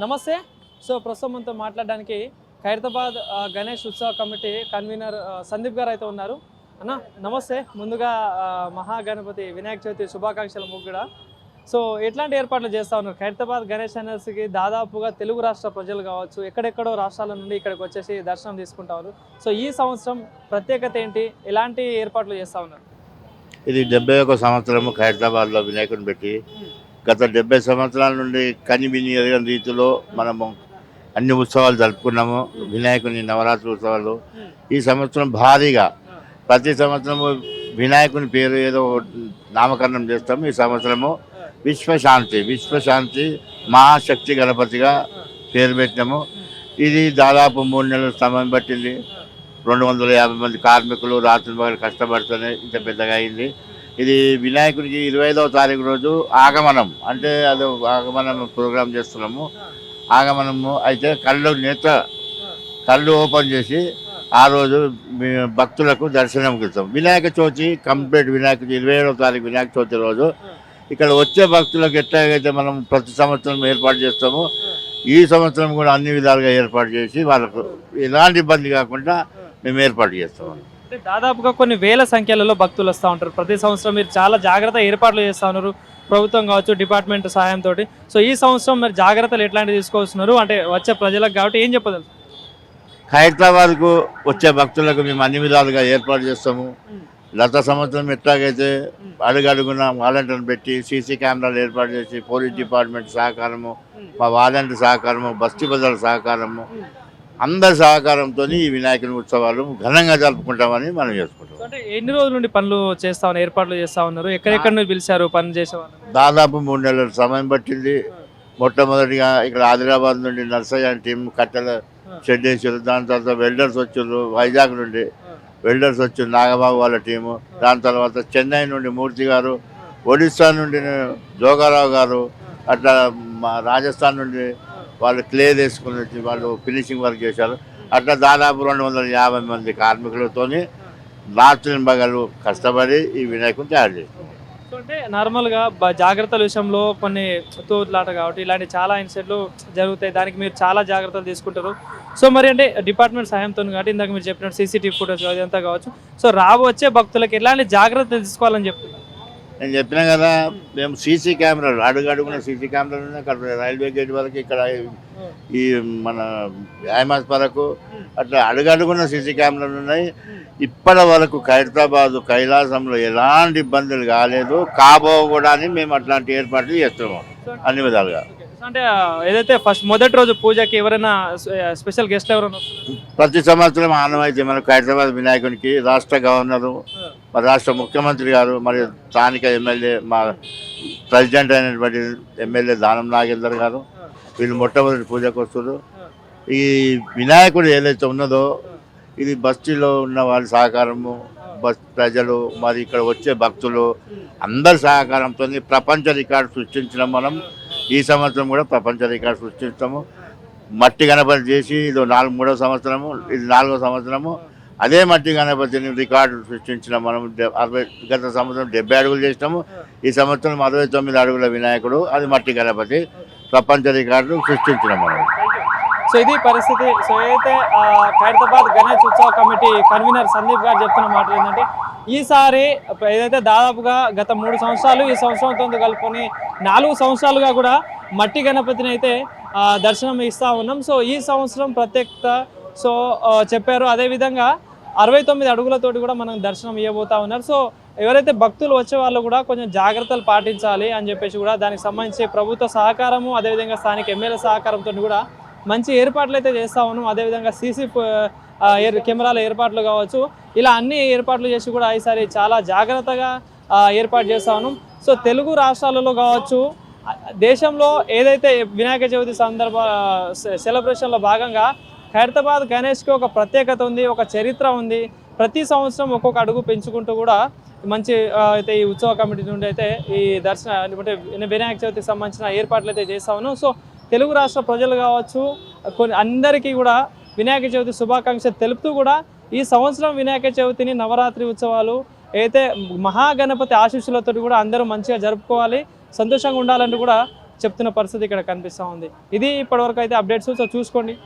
నమస్తే. సో ప్రస్తుతం మనతో మాట్లాడడానికి ఖైరతాబాద్ గణేష్ ఉత్సవ కమిటీ కన్వీనర్ సందీప్ గారు అయితే ఉన్నారు. అన్న నమస్తే. ముందుగా మహాగణపతి వినాయక చవితి శుభాకాంక్షలు ముగ్గుడ. సో ఎట్లాంటి ఏర్పాట్లు చేస్తూ ఉన్నారు? ఖైరతాబాద్ గణేష్ అనేసికి దాదాపుగా తెలుగు రాష్ట్ర ప్రజలు కావచ్చు, ఎక్కడెక్కడో రాష్ట్రాల నుండి ఇక్కడికి వచ్చేసి దర్శనం తీసుకుంటారు. సో ఈ సంవత్సరం ప్రత్యేకత ఏంటి? ఎలాంటి ఏర్పాట్లు చేస్తూ ఉన్నారు? ఇది 71 సంవత్సరము ఖైరతాబాద్లో వినాయకుని పెట్టి గత 70 సంవత్సరాల నుండి కనివిని ఎరగని రీతిలో మనము అన్ని ఉత్సవాలు జరుపుకున్నాము. వినాయకుని నవరాత్రి ఉత్సవాలు ఈ సంవత్సరం భారీగా ప్రతి సంవత్సరము వినాయకుని పేరు ఏదో నామకరణం చేస్తాము. ఈ సంవత్సరము విశ్వశాంతి మహాశక్తి గణపతిగా పేరు పెట్టినాము. ఇది దాదాపు 3 నెలల సమయం పట్టింది. 250 మంది కార్మికులు రాత్రి పగలు కష్టపడుతూనే ఇంత పెద్దగా అయింది. ఇది వినాయకుడికి 25వ తారీఖు రోజు ఆగమనం, అంటే అది ఆగమనం ప్రోగ్రాం చేస్తున్నాము. ఆగమనము అయితే కళ్ళు ఓపెన్ చేసి ఆ రోజు భక్తులకు దర్శనం ఇస్తాం. వినాయక చవితి కంప్లీట్ వినాయక 27వ తారీఖు వినాయక చవితి రోజు ఇక్కడ వచ్చే భక్తులకు ఎట్లాగైతే మనం ప్రతి సంవత్సరం ఏర్పాటు చేస్తామో ఈ సంవత్సరం కూడా అన్ని విధాలుగా ఏర్పాటు చేసి వాళ్ళకు ఎలాంటి ఇబ్బంది కాకుండా మేము ఏర్పాటు చేస్తాం. అంటే దాదాపుగా కొన్ని వేల సంఖ్యలలో భక్తులు వస్తూ ఉంటారు ప్రతి సంవత్సరం. మీరు చాలా జాగ్రత్త ఏర్పాట్లు చేస్తూ ఉన్నారు, ప్రభుత్వం కావచ్చు, డిపార్ట్మెంట్ సహాయంతో. సో ఈ సంవత్సరం మరి జాగ్రత్తలు ఎట్లాంటివి తీసుకొస్తున్నారు అంటే వచ్చే ప్రజలకు కాబట్టి ఏం చెప్పదు? ఖైరతాబాద్కు వచ్చే భక్తులకు మేము అన్ని విధాలుగా ఏర్పాటు చేస్తాము. గత సంవత్సరం ఎట్లాగైతే అడుగడుగున వాలంటీర్ని పెట్టి సీసీ కెమెరాలు ఏర్పాటు చేసి పోలీస్ డిపార్ట్మెంట్ సహకారము, మా వాలంటీర్ సహకారము, బస్తీ బజార్ సహకారము, అందరి సహకారంతో ఈ వినాయకుని ఉత్సవాలు ఘనంగా జరుపుకుంటామని మనం చేసుకుంటాం. అంటే ఎన్ని రోజుల నుండి పనులు చేస్తా ఉన్నారు, ఏర్పాట్లు చేస్తూ ఉన్నారు? ఎక్కడెక్కడ నుండి పిలిచారు పని చేసేవాళ్ళు? దాదాపు 3 నెలల సమయం పట్టింది. మొట్టమొదటిగా ఇక్కడ ఆదిలాబాద్ నుండి నర్సయ్య టీం కట్టెల షెడ్ వేసారు. దాని తర్వాత వెల్డర్స్ వచ్చారు, వైజాగ్ నుండి వెల్డర్స్ వచ్చారు, నాగబాబు వాళ్ళ టీము. దాని తర్వాత చెన్నై నుండి మూర్తి గారు, ఒడిస్సా నుండి జోగారావు గారు, అట్లా మా రాజస్థాన్ నుండి వాళ్ళు క్లే తీసుకుని వచ్చి వాళ్ళు ఫినిషింగ్ వర్క్ చేశారు. అట్లా దాదాపు 250 మంది కార్మికులతో రాత్రి పగలు కష్టపడి ఈ వినాయకుని తయారు చేశారు. అంటే నార్మల్గా జాగ్రత్తల విషయంలో కొన్ని తోట్లాట కాబట్టి ఇలాంటి చాలా ఇన్సిడెంట్లు జరుగుతాయి. దానికి మీరు చాలా జాగ్రత్తలు తీసుకుంటారు. సో మరి అంటే డిపార్ట్మెంట్ సహాయంతో కాబట్టి ఇందాక మీరు చెప్పినట్టు సీసీటీవీ ఫుటేజ్ అదంతా కావచ్చు. సో వచ్చే భక్తులకు ఎలాంటి జాగ్రత్తలు తీసుకోవాలని చెప్తున్నారు? నేను చెప్పినా కదా, మేము సీసీ కెమెరాలు అడుగడుగున సీసీ కెమెరాలు ఉన్నాయి. అక్కడ రైల్వే గేట్ వరకు, ఇక్కడ ఈ మన ఐమాస్ వరకు అట్లా అడుగడుగున సీసీ కెమెరాలు ఉన్నాయి. ఇప్పటి వరకు ఖైరతాబాదు కైలాసంలో ఎలాంటి ఇబ్బందులు కాలేదు, కూడా అని మేము అట్లాంటి ఏర్పాట్లు చేస్తున్నాము అన్ని విధాలుగా. అంటే ఏదైతే మొదటి రోజు పూజకి ఎవరైనా స్పెషల్ గెస్ట్ ఎవరైనా ప్రతి సంవత్సరం ఆనవాయితీ మన ఖైరతాబాద్ వినాయకునికి రాష్ట్ర గవర్నరు, మరి రాష్ట్ర ముఖ్యమంత్రి గారు, మరి స్థానిక ఎమ్మెల్యే మా ప్రెసిడెంట్ అయినటువంటి ఎమ్మెల్యే దానం నాగేందర్ గారు వీళ్ళు మొట్టమొదటి పూజకు వస్తారు. ఈ వినాయకుడు ఏదైతే ఉన్నదో ఇది బస్తీలో ఉన్న వాళ్ళ సహకారము, ప్రజలు, మరి ఇక్కడ వచ్చే భక్తులు అందరి సహకారంతో ప్రపంచ రికార్డు సృష్టించడం. మనం ఈ సంవత్సరం కూడా ప్రపంచ రికార్డు సృష్టిస్తాము. మట్టి గణపతి చేసి ఇది 3వ సంవత్సరము, ఇది 4వ సంవత్సరము. అదే మట్టి గణపతిని రికార్డు సృష్టించిన మనం గత సంవత్సరం 70 అడుగులు చేసినాము. ఈ సంవత్సరం 69 అడుగుల వినాయకుడు, అది మట్టి గణపతి ప్రపంచ రికార్డు సృష్టించినాం మనం. సో ఇది పరిస్థితి. సో ఏదైతే ఖైరతాబాద్ గణేష్ ఉత్సవ కమిటీ కన్వీనర్ సందీప్ గారు చెప్తున్న మాట ఏంటంటే ఈసారి ఏదైతే దాదాపుగా గత 3 సంవత్సరాలు ఈ సంవత్సరంతో కలుపుకొని 4 సంవత్సరాలుగా కూడా మట్టి గణపతిని అయితే దర్శనం ఇస్తూ ఉన్నాం. సో ఈ సంవత్సరం ప్రత్యేకత సో చెప్పారు. అదేవిధంగా 69 అడుగులతోటి కూడా మనం దర్శనం ఇవ్వబోతా ఉన్నారు. సో ఎవరైతే భక్తులు వచ్చే వాళ్ళు కూడా కొంచెం జాగ్రత్తలు పాటించాలి అని చెప్పేసి కూడా దానికి సంబంధించి ప్రభుత్వ సహకారము, అదేవిధంగా స్థానిక ఎమ్మెల్యే సహకారంతో కూడా మంచి ఏర్పాట్లు అయితే చేస్తూ ఉన్నాం. అదేవిధంగా సీసీ కెమెరాల ఏర్పాట్లు కావచ్చు, ఇలా అన్ని ఏర్పాట్లు చేసి కూడా ఈసారి చాలా జాగ్రత్తగా ఏర్పాటు చేస్తూ ఉన్నాం. సో తెలుగు రాష్ట్రాలలో కావచ్చు, దేశంలో ఏదైతే వినాయక చవితి సెలబ్రేషన్లో భాగంగా ఖైరతాబాద్ గణేష్కి ఒక ప్రత్యేకత ఉంది, ఒక చరిత్ర ఉంది. ప్రతి సంవత్సరం ఒక్కొక్క అడుగు పెంచుకుంటూ కూడా మంచి అయితే ఈ ఉత్సవ కమిటీ నుండి అయితే ఈ అంటే వినాయక చవితికి సంబంధించిన ఏర్పాట్లు అయితే చేస్తూ ఉన్నాం. సో తెలుగు రాష్ట్ర ప్రజలు కావచ్చు, అందరికీ కూడా వినాయక చవితి శుభాకాంక్షలు తెలుపుతూ కూడా ఈ సంవత్సరం వినాయక చవితిని నవరాత్రి ఉత్సవాలు అయితే మహాగణపతి ఆశీస్సులతో కూడా అందరూ మంచిగా జరుపుకోవాలి, సంతోషంగా ఉండాలంటూ కూడా చెప్తున్న పరిస్థితి ఇక్కడ కనిపిస్తూ ఉంది. ఇది ఇప్పటివరకు అయితే అప్డేట్స్. సో చూసుకోండి.